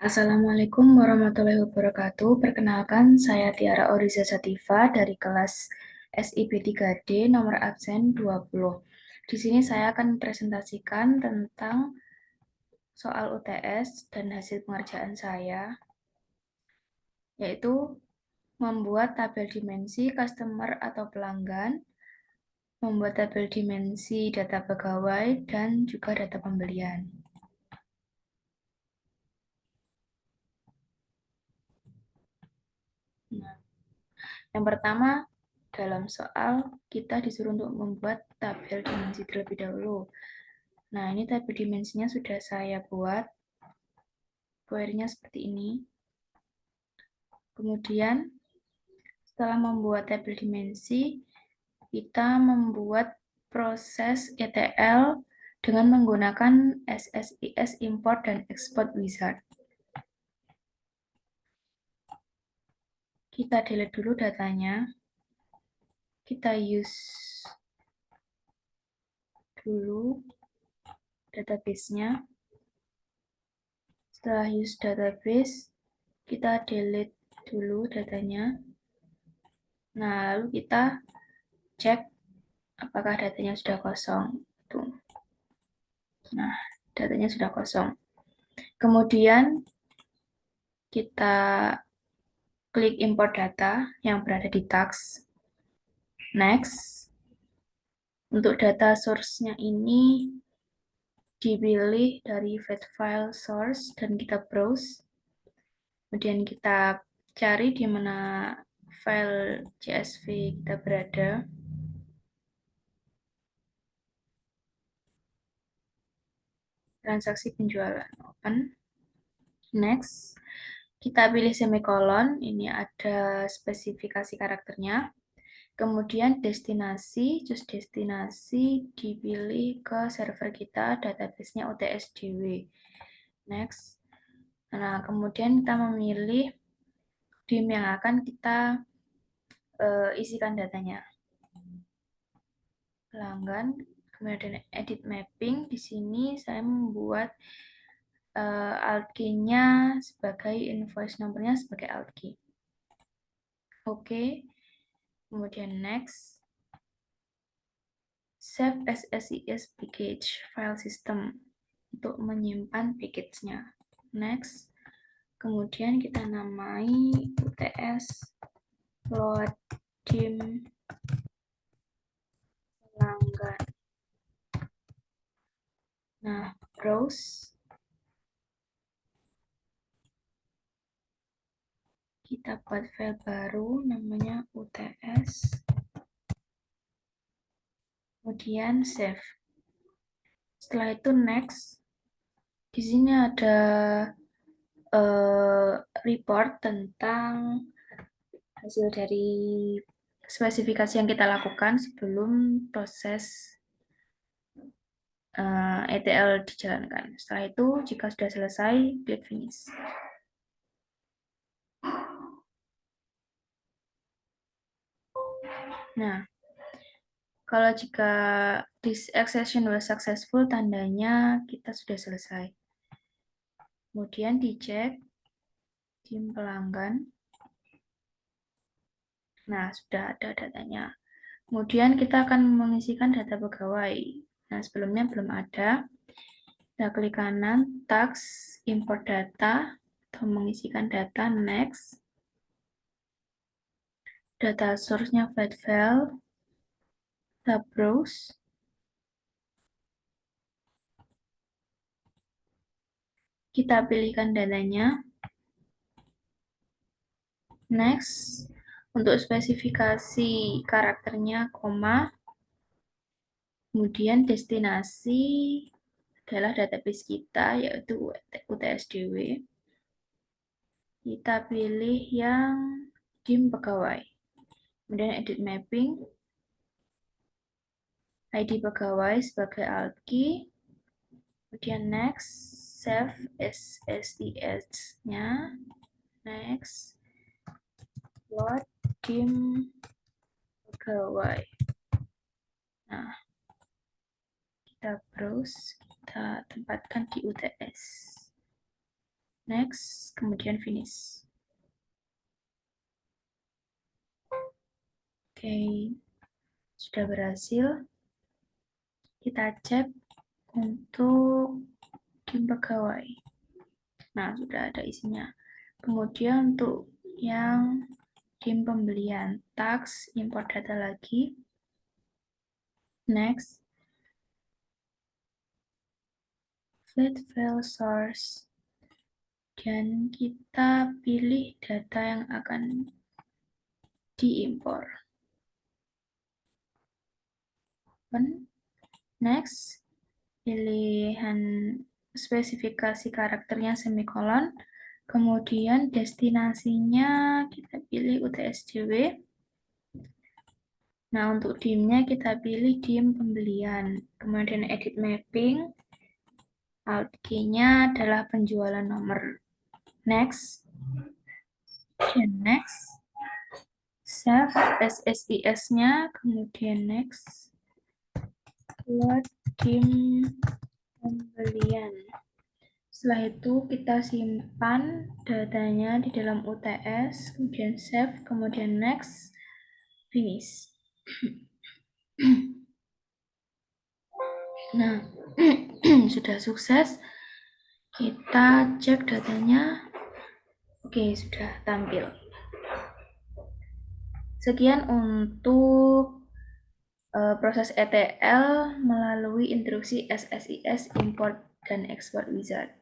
Assalamualaikum warahmatullahi wabarakatuh. Perkenalkan, saya Tiara Oriza Sativa dari kelas SIP 3D nomor absen 20. Di sini saya akan presentasikan tentang soal UTS dan hasil pengerjaan saya, yaitu membuat tabel dimensi customer atau pelanggan, membuat tabel dimensi data pegawai, dan juga data pembelian. Nah, yang pertama, dalam soal kita disuruh untuk membuat tabel dimensi terlebih dahulu. Nah, ini tabel dimensinya sudah saya buat. Query-nya seperti ini. Kemudian, setelah membuat tabel dimensi, kita membuat proses ETL dengan menggunakan SSIS import dan export wizard. Kita delete dulu datanya. Kita use dulu database-nya. Setelah use database, kita delete dulu datanya. Nah, lalu kita cek apakah datanya sudah kosong. Tuh. Nah, datanya sudah kosong. Kemudian kita klik import data yang berada di task. Next. Untuk data source-nya ini dipilih dari fat file source dan kita browse. Kemudian kita cari di mana file CSV kita berada. Transaksi penjualan open. Next, kita pilih semikolon. Ini ada spesifikasi karakternya. Kemudian destinasi, choose destinasi dipilih ke server kita, database-nya UTSDW. Next. Nah, kemudian kita memilih dim yang akan kita isikan datanya. Pelanggan, kemudian edit mapping. Di sini saya membuat alt key-nya sebagai invoice number-nya sebagai alt key. Oke. Kemudian next. Save as SSIS package file system untuk menyimpan package-nya. Next. Kemudian kita namai UTS load dim pelanggan. Nah, browse. Kita buat file baru namanya UTS. Kemudian save. Setelah itu next. Di sini ada report tentang hasil dari spesifikasi yang kita lakukan sebelum proses ETL dijalankan. Setelah itu, jika sudah selesai, klik finish. Nah, kalau jika this accession was successful, tandanya kita sudah selesai. Kemudian dicek dim pelanggan. Nah, sudah ada datanya. Kemudian kita akan mengisikan data pegawai. Nah, sebelumnya belum ada. Kita klik kanan, task, import data, atau mengisikan data, next. Data source-nya flat file, kita browse. Kita pilihkan datanya. Next. Untuk spesifikasi karakternya, koma. Kemudian destinasi adalah database kita, yaitu UTSDW. Kita pilih yang dim pegawai. Kemudian edit mapping. ID pegawai sebagai alt key. Kemudian next, save SSIS-nya. Next, load dim pegawai. Nah, kita browse, kita tempatkan di UTS. next, kemudian finish. Oke, sudah berhasil. Kita cek untuk tim pegawai. Nah, sudah ada isinya. Kemudian untuk yang tim pembelian, tax, import data lagi. Next, flat file source. Dan kita pilih data yang akan diimpor. Open. Next, pilihan spesifikasi karakternya semikolon. Kemudian destinasinya kita pilih UTSJW. Nah, untuk dimnya kita pilih dim pembelian. Kemudian edit mapping. Alt key-nya adalah penjualan nomor. Next. Dan next. Save SSIS-nya. Kemudian next. Buat dim pembelian. Setelah itu kita simpan datanya di dalam UTS, kemudian save, kemudian next, finish. Nah, sudah sukses. Kita cek datanya. Oke, sudah tampil. Sekian untuk proses ETL melalui instruksi SSIS import dan export wizard.